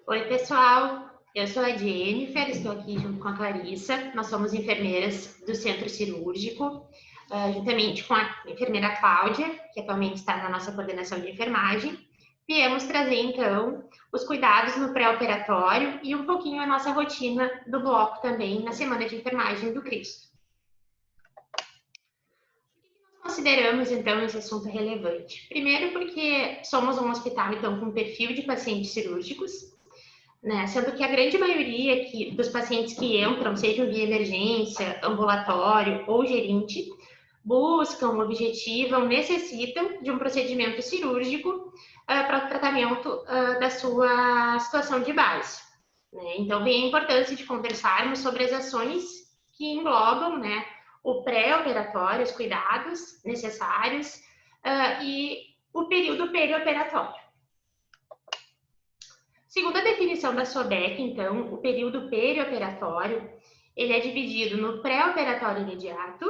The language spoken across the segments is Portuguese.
Oi, pessoal. Eu sou a Jennifer, estou aqui junto com a Clarissa. Nós somos enfermeiras do Centro Cirúrgico, juntamente com a enfermeira Cláudia, que atualmente está na nossa coordenação de enfermagem. Viemos trazer, então, os cuidados no pré-operatório e um pouquinho a nossa rotina do bloco também na Semana de Enfermagem do Cristo. Consideramos, então, esse assunto relevante? Primeiro porque somos um hospital, então, com perfil de pacientes cirúrgicos, né? Sendo que a grande maioria dos pacientes que entram, sejam via emergência, ambulatório ou gerente, buscam, objetivam, necessitam de um procedimento cirúrgico para o tratamento da sua situação de base. Né? Então, vem a importância de conversarmos sobre as ações que englobam, né, o pré-operatório, os cuidados necessários e o período perioperatório. Segundo a definição da SOBEC, então, o período perioperatório, ele é dividido no pré-operatório imediato,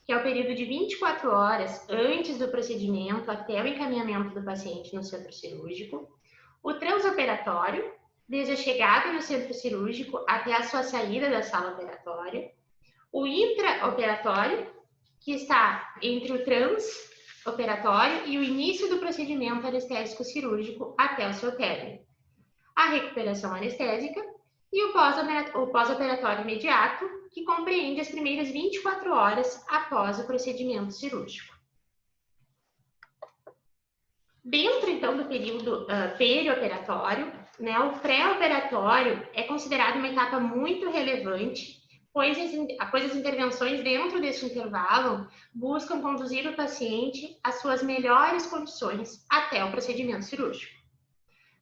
que é o período de 24 horas antes do procedimento até o encaminhamento do paciente no centro cirúrgico, o transoperatório, desde a chegada no centro cirúrgico até a sua saída da sala operatória, o intraoperatório, que está entre o transoperatório e o início do procedimento anestésico cirúrgico até o seu término, a recuperação anestésica e o pós-operatório imediato, que compreende as primeiras 24 horas após o procedimento cirúrgico. Dentro, então, do período perioperatório, né, o pré-operatório é considerado uma etapa muito relevante, pois as intervenções dentro desse intervalo buscam conduzir o paciente às suas melhores condições até o procedimento cirúrgico,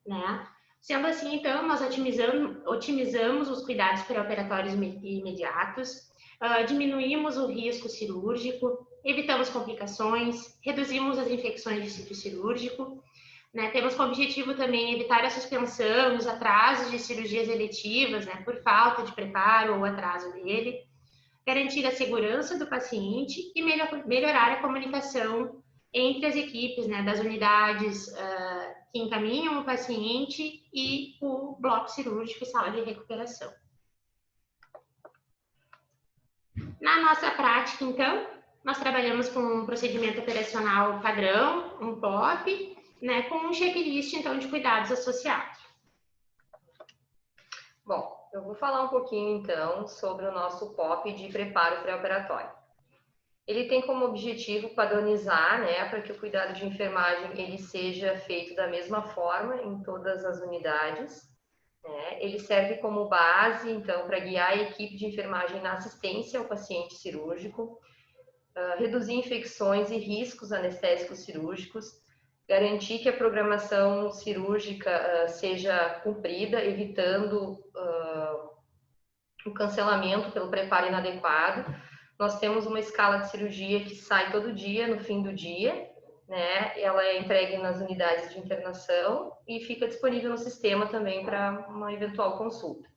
né? Sendo assim, então, nós otimizamos os cuidados pré-operatórios imediatos, diminuímos o risco cirúrgico, evitamos complicações, reduzimos as infecções de sítio cirúrgico, né? Temos como objetivo também evitar a suspensão, os atrasos de cirurgias eletivas, né, por falta de preparo ou atraso dele, garantir a segurança do paciente e melhorar a comunicação entre as equipes, né, das unidades que encaminham o paciente e o bloco cirúrgico e sala de recuperação. Na nossa prática, então, nós trabalhamos com um procedimento operacional padrão, um POP, né, com um checklist, então, de cuidados associados. Bom, eu vou falar um pouquinho, então, sobre o nosso POP de preparo pré-operatório. Ele tem como objetivo padronizar, né, para que o cuidado de enfermagem ele seja feito da mesma forma em todas as unidades. Né? Ele serve como base, então, para guiar a equipe de enfermagem na assistência ao paciente cirúrgico, reduzir infecções e riscos anestésicos cirúrgicos, garantir que a programação cirúrgica seja cumprida, evitando o cancelamento pelo preparo inadequado. Nós temos uma escala de cirurgia que sai todo dia, no fim do dia, né? Ela é entregue nas unidades de internação e fica disponível no sistema também para uma eventual consulta.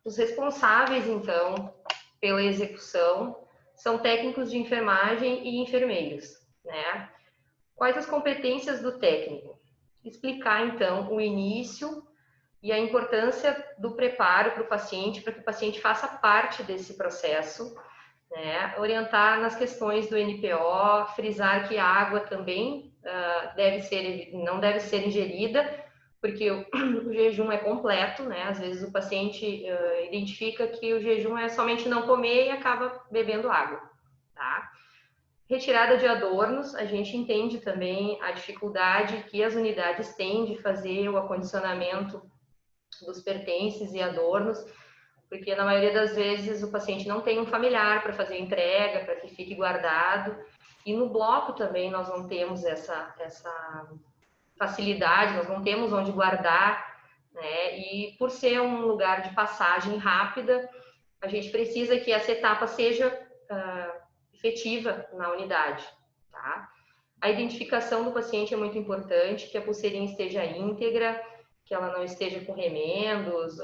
Os responsáveis, então, pela execução são técnicos de enfermagem e enfermeiros, né? Quais as competências do técnico? Explicar, então, o início e a importância do preparo para o paciente, para que o paciente faça parte desse processo, né? Orientar nas questões do NPO, frisar que a água também não deve ser ingerida, porque o jejum é completo, né? Às vezes o paciente identifica que o jejum é somente não comer e acaba bebendo água, tá? Retirada de adornos, a gente entende também a dificuldade que as unidades têm de fazer o acondicionamento dos pertences e adornos, porque na maioria das vezes o paciente não tem um familiar para fazer a entrega, para que fique guardado, e no bloco também nós não temos essa facilidade, nós não temos onde guardar, né? E por ser um lugar de passagem rápida, a gente precisa que essa etapa seja efetiva na unidade, tá? A identificação do paciente é muito importante, que a pulseirinha esteja íntegra, que ela não esteja com remendos,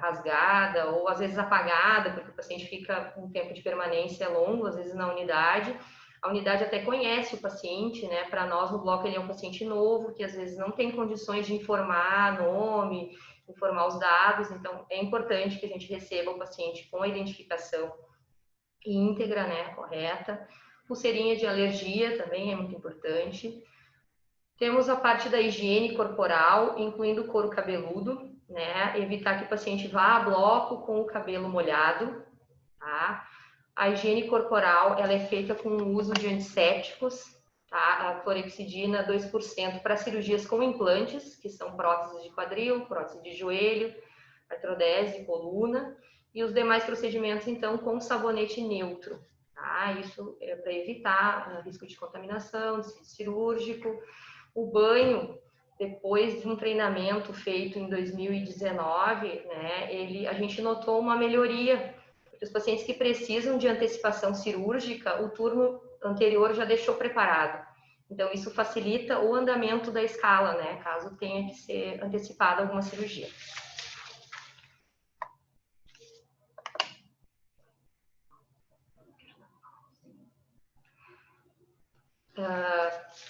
rasgada ou às vezes apagada, porque o paciente fica um tempo de permanência longo, às vezes na unidade. A unidade até conhece o paciente, né? Para nós no bloco ele é um paciente novo, que às vezes não tem condições de informar nome, informar os dados, então é importante que a gente receba o paciente com a identificação íntegra, né, correta. Pulseirinha de alergia também é muito importante. Temos a parte da higiene corporal, incluindo o couro cabeludo, né, evitar que o paciente vá a bloco com o cabelo molhado, tá? A higiene corporal, ela é feita com o uso de antissépticos, tá? A clorexidina 2% para cirurgias com implantes, que são próteses de quadril, prótese de joelho, artrodese, coluna, e os demais procedimentos, então, com sabonete neutro, tá? Isso é para evitar risco de contaminação, desvio cirúrgico. O banho, depois de um treinamento feito em 2019, né, a gente notou uma melhoria. Os pacientes que precisam de antecipação cirúrgica, o turno anterior já deixou preparado. Então, isso facilita o andamento da escala, né, caso tenha que ser antecipada alguma cirurgia.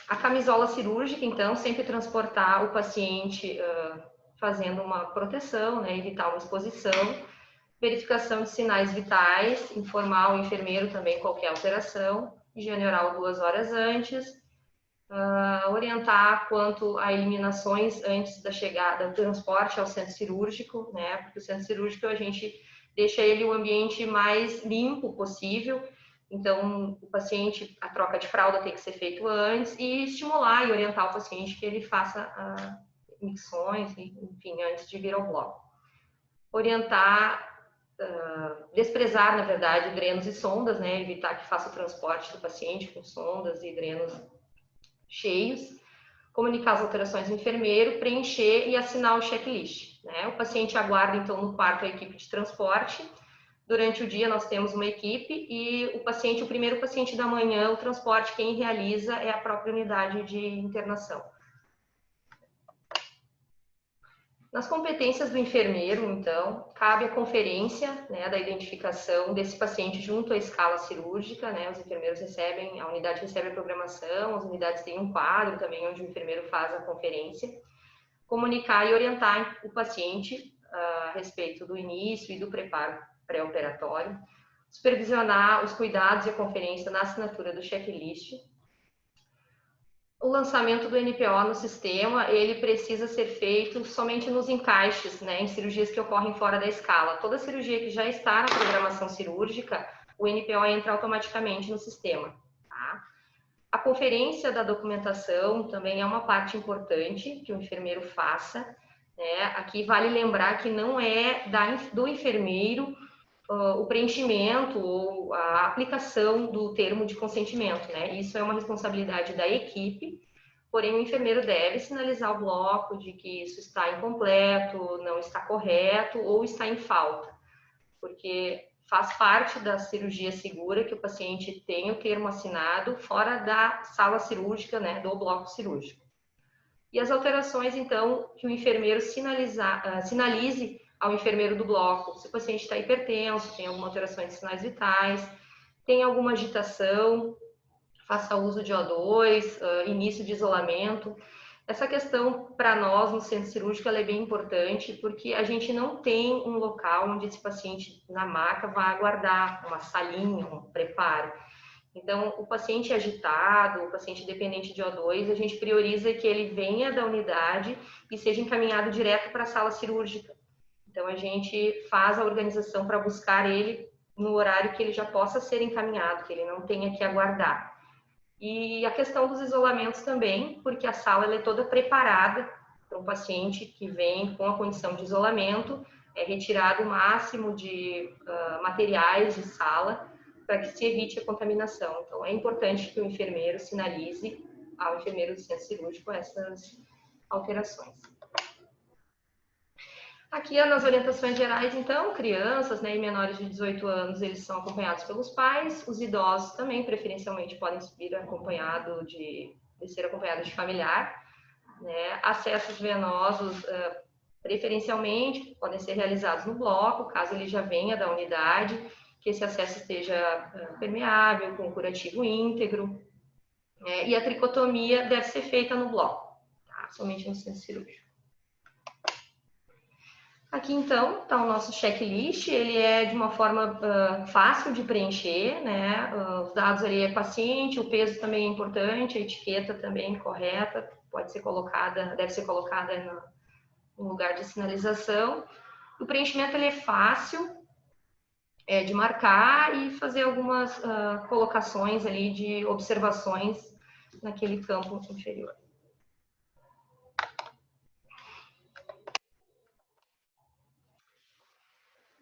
A camisola cirúrgica, então, sempre transportar o paciente fazendo uma proteção, né, evitar uma exposição. Verificação de sinais vitais, informar o enfermeiro também qualquer alteração. Higiene oral 2 horas antes. Orientar quanto a eliminações antes da chegada, do transporte ao centro cirúrgico, né, porque o centro cirúrgico a gente deixa ele o ambiente mais limpo possível. Então, o paciente, a troca de fralda tem que ser feito antes e estimular e orientar o paciente que ele faça micções, enfim, antes de vir ao bloco. Orientar, desprezar, na verdade, drenos e sondas, né, evitar que faça o transporte do paciente com sondas e drenos cheios. Comunicar as alterações ao enfermeiro, preencher e assinar o checklist, né? O paciente aguarda, então, no quarto a equipe de transporte. Durante o dia nós temos uma equipe e o primeiro paciente da manhã, o transporte, quem realiza é a própria unidade de internação. Nas competências do enfermeiro, então, cabe a conferência, né, da identificação desse paciente junto à escala cirúrgica, né? Os enfermeiros recebem, a unidade recebe a programação, as unidades têm um quadro também onde o enfermeiro faz a conferência. Comunicar e orientar o paciente a respeito do início e do preparo pré-operatório, supervisionar os cuidados e a conferência na assinatura do checklist. O lançamento do NPO no sistema, ele precisa ser feito somente nos encaixes, né, em cirurgias que ocorrem fora da escala. Toda cirurgia que já está na programação cirúrgica, o NPO entra automaticamente no sistema. Tá? A conferência da documentação também é uma parte importante que o enfermeiro faça. Né? Aqui vale lembrar que não é do enfermeiro o preenchimento ou a aplicação do termo de consentimento, né? Isso é uma responsabilidade da equipe, porém o enfermeiro deve sinalizar ao bloco de que isso está incompleto, não está correto ou está em falta, porque faz parte da cirurgia segura que o paciente tenha o termo assinado fora da sala cirúrgica, né, do bloco cirúrgico. E as alterações, então, que o enfermeiro sinalize ao enfermeiro do bloco, se o paciente está hipertenso, tem alguma alteração de sinais vitais, tem alguma agitação, faça uso de O2, início de isolamento. Essa questão, para nós, no centro cirúrgico, ela é bem importante, porque a gente não tem um local onde esse paciente, na maca, vai aguardar uma salinha, um preparo. Então, o paciente agitado, o paciente dependente de O2, a gente prioriza que ele venha da unidade e seja encaminhado direto para a sala cirúrgica. Então, a gente faz a organização para buscar ele no horário que ele já possa ser encaminhado, que ele não tenha que aguardar. E a questão dos isolamentos também, porque a sala ela é toda preparada para um paciente que vem com a condição de isolamento, é retirado o máximo de materiais de sala para que se evite a contaminação. Então, é importante que o enfermeiro sinalize ao enfermeiro do centro cirúrgico essas alterações. Aqui nas orientações gerais, então, crianças, né, e menores de 18 anos, eles são acompanhados pelos pais, os idosos também, preferencialmente, podem vir ser acompanhados de familiar, né, acessos venosos, preferencialmente, podem ser realizados no bloco, caso ele já venha da unidade, que esse acesso esteja permeável, com curativo íntegro, né, e a tricotomia deve ser feita no bloco, tá, somente no centro cirúrgico. Aqui, então, está o nosso checklist. Ele é de uma forma fácil de preencher, né? Os dados ali é paciente, o peso também é importante, a etiqueta também correta, pode ser colocada, deve ser colocada no lugar de sinalização. O preenchimento ele é fácil de marcar e fazer algumas colocações ali de observações naquele campo inferior.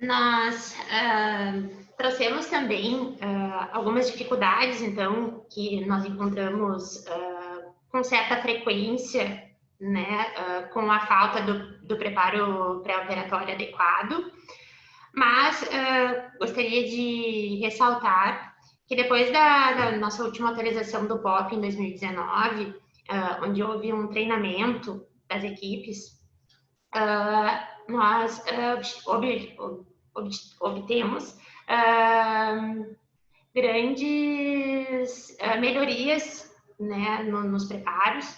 Nós trouxemos também algumas dificuldades, então, que nós encontramos com certa frequência, né, com a falta do preparo pré-operatório adequado, mas gostaria de ressaltar que depois da nossa última atualização do POP em 2019, onde houve um treinamento das equipes, nós obtemos grandes melhorias, né, nos preparos.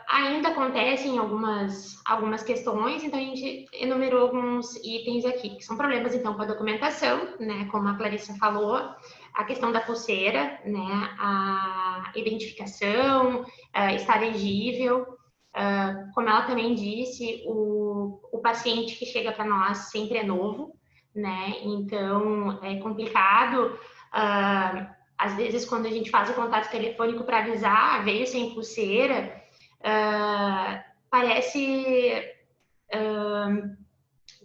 Ainda acontecem algumas questões, então a gente enumerou alguns itens aqui, que são problemas, então, com a documentação, né, como a Clarissa falou, a questão da pulseira, né, a identificação, estar elegível, como ela também disse, o paciente que chega para nós sempre é novo, né, então é complicado, às vezes, quando a gente faz o contato telefônico para avisar, veio sem pulseira, parece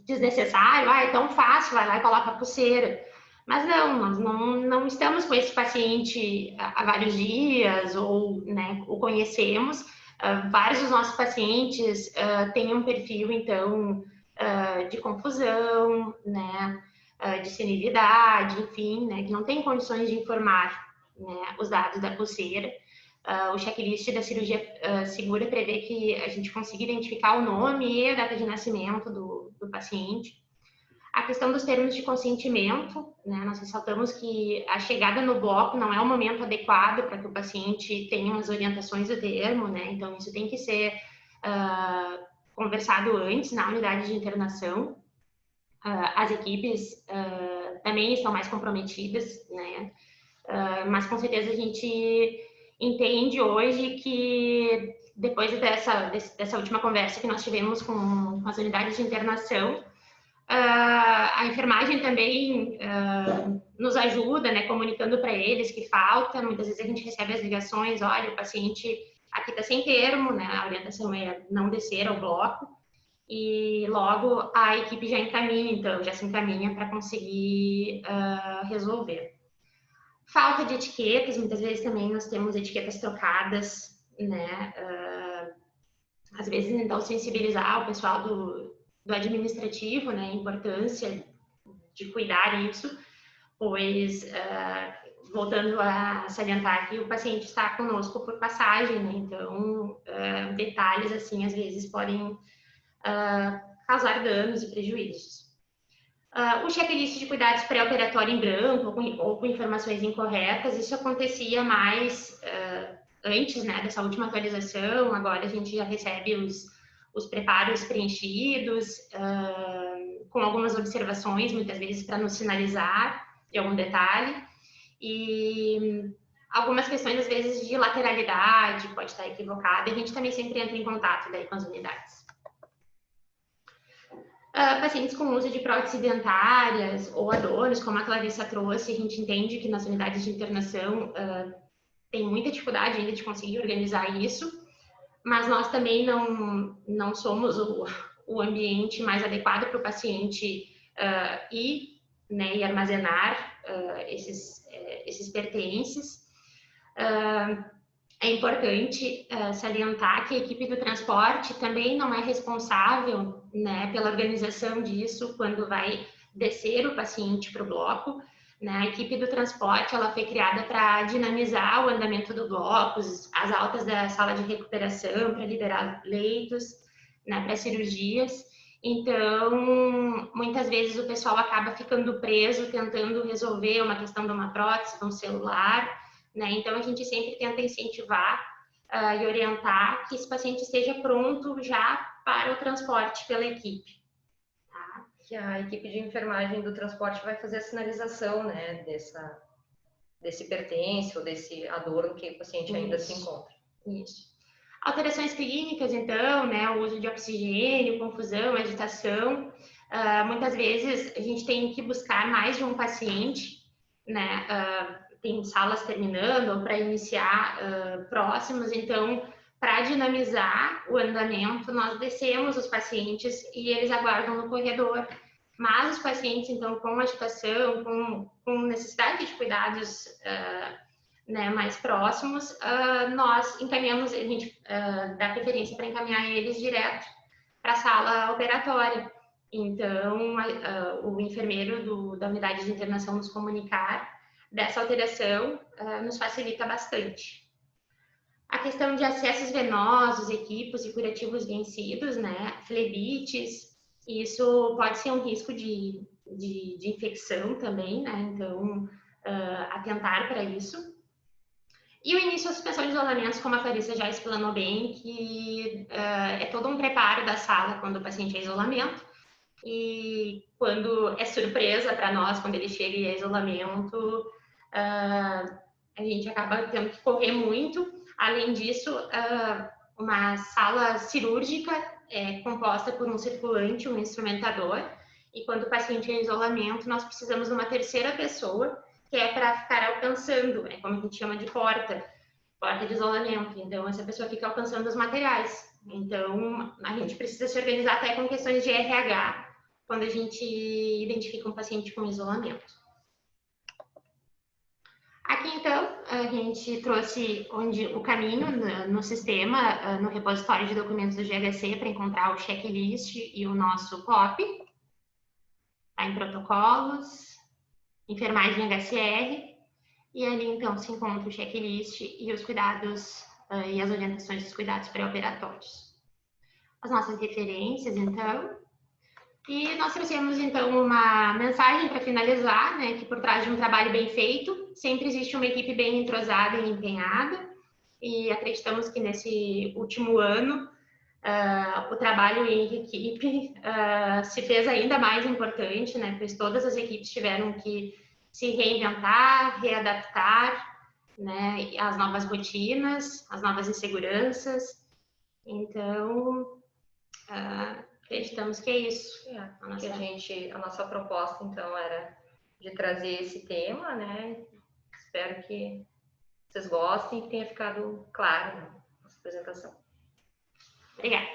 desnecessário, é tão fácil, vai lá e coloca a pulseira. Mas não, nós não estamos com esse paciente há vários dias, ou, né, o conhecemos. Vários dos nossos pacientes têm um perfil, então, de confusão, né, de senilidade, enfim, né, que não tem condições de informar, né, os dados da pulseira. O checklist da cirurgia segura prevê que a gente consiga identificar o nome e a data de nascimento do paciente. A questão dos termos de consentimento, né, nós ressaltamos que a chegada no bloco não é o momento adequado para que o paciente tenha as orientações do termo, né, então isso tem que ser conversado antes na unidade de internação. As equipes também estão mais comprometidas, né, mas com certeza a gente entende hoje que depois dessa última conversa que nós tivemos com as unidades de internação, a enfermagem também nos ajuda, né, comunicando para eles que falta. Muitas vezes a gente recebe as ligações, olha, o paciente aqui está sem termo, né, a orientação é não descer ao bloco, e logo a equipe já encaminha, então, já se encaminha para conseguir resolver. Falta de etiquetas, muitas vezes também nós temos etiquetas trocadas, né, às vezes, então, sensibilizar o pessoal do administrativo, né, a importância de cuidar isso, pois, voltando a salientar que o paciente está conosco por passagem, né, então, detalhes, assim, às vezes podem causar danos e prejuízos. O checklist de cuidados pré-operatório em branco ou com informações incorretas, isso acontecia mais antes, né, dessa última atualização. Agora a gente já recebe os preparos preenchidos, com algumas observações, muitas vezes para nos sinalizar de algum detalhe, e algumas questões, às vezes, de lateralidade, pode estar equivocada, e a gente também sempre entra em contato daí com as unidades. Pacientes com uso de próteses dentárias ou adornos, como a Clarissa trouxe, a gente entende que nas unidades de internação tem muita dificuldade ainda de conseguir organizar isso, mas nós também não somos o ambiente mais adequado para o paciente ir, né, e armazenar esses pertences. É importante salientar que a equipe do transporte também não é responsável, né, pela organização disso quando vai descer o paciente para o bloco, né? A equipe do transporte ela foi criada para dinamizar o andamento do bloco, as altas da sala de recuperação, para liberar leitos, né, para cirurgias. Então, muitas vezes o pessoal acaba ficando preso tentando resolver uma questão de uma prótese, de um celular, né? Então, a gente sempre tenta incentivar e orientar que esse paciente esteja pronto já para o transporte pela equipe. Tá? Que a equipe de enfermagem do transporte vai fazer a sinalização, né, desse pertence ou desse adorno que o paciente ainda se encontra. Isso. Alterações clínicas, então, né, o uso de oxigênio, confusão, agitação. Muitas vezes a gente tem que buscar mais de um paciente, né, tem salas terminando ou para iniciar próximos, então, para dinamizar o andamento, nós descemos os pacientes e eles aguardam no corredor. Mas os pacientes, então, com agitação, com necessidade de cuidados né, mais próximos, nós encaminhamos, a gente dá preferência para encaminhar eles direto para a sala operatória. Então, o enfermeiro da unidade de internação nos comunicar dessa alteração nos facilita bastante. A questão de acessos venosos, equipos e curativos vencidos, né, flebites, isso pode ser um risco de infecção também, né, então, atentar para isso. E o início da suspensão de isolamentos, como a Clarissa já explanou bem, que é todo um preparo da sala quando o paciente é em isolamento. E quando é surpresa para nós, quando ele chega em isolamento, a gente acaba tendo que correr muito. Além disso, uma sala cirúrgica é composta por um circulante, um instrumentador. E quando o paciente é em isolamento, nós precisamos de uma terceira pessoa, que é para ficar alcançando, é como a gente chama de porta de isolamento. Então, essa pessoa fica alcançando os materiais. Então, a gente precisa se organizar até com questões de RH, quando a gente identifica um paciente com isolamento. Aqui, então, a gente trouxe o caminho no sistema, no repositório de documentos do GHC, para encontrar o checklist e o nosso POP. Está em protocolos, enfermagem HCR, e ali, então, se encontra o checklist e os cuidados e as orientações dos cuidados pré-operatórios. As nossas referências, então. E nós trouxemos, então, uma mensagem para finalizar, né, que por trás de um trabalho bem feito, sempre existe uma equipe bem entrosada e empenhada, e acreditamos que nesse último ano, o trabalho em equipe se fez ainda mais importante, né, pois todas as equipes tiveram que se reinventar, readaptar, né, às novas rotinas, às novas inseguranças. Então, acreditamos que é isso. A nossa proposta, então, era de trazer esse tema, né? Espero que vocês gostem e que tenha ficado claro na nossa apresentação. Obrigada.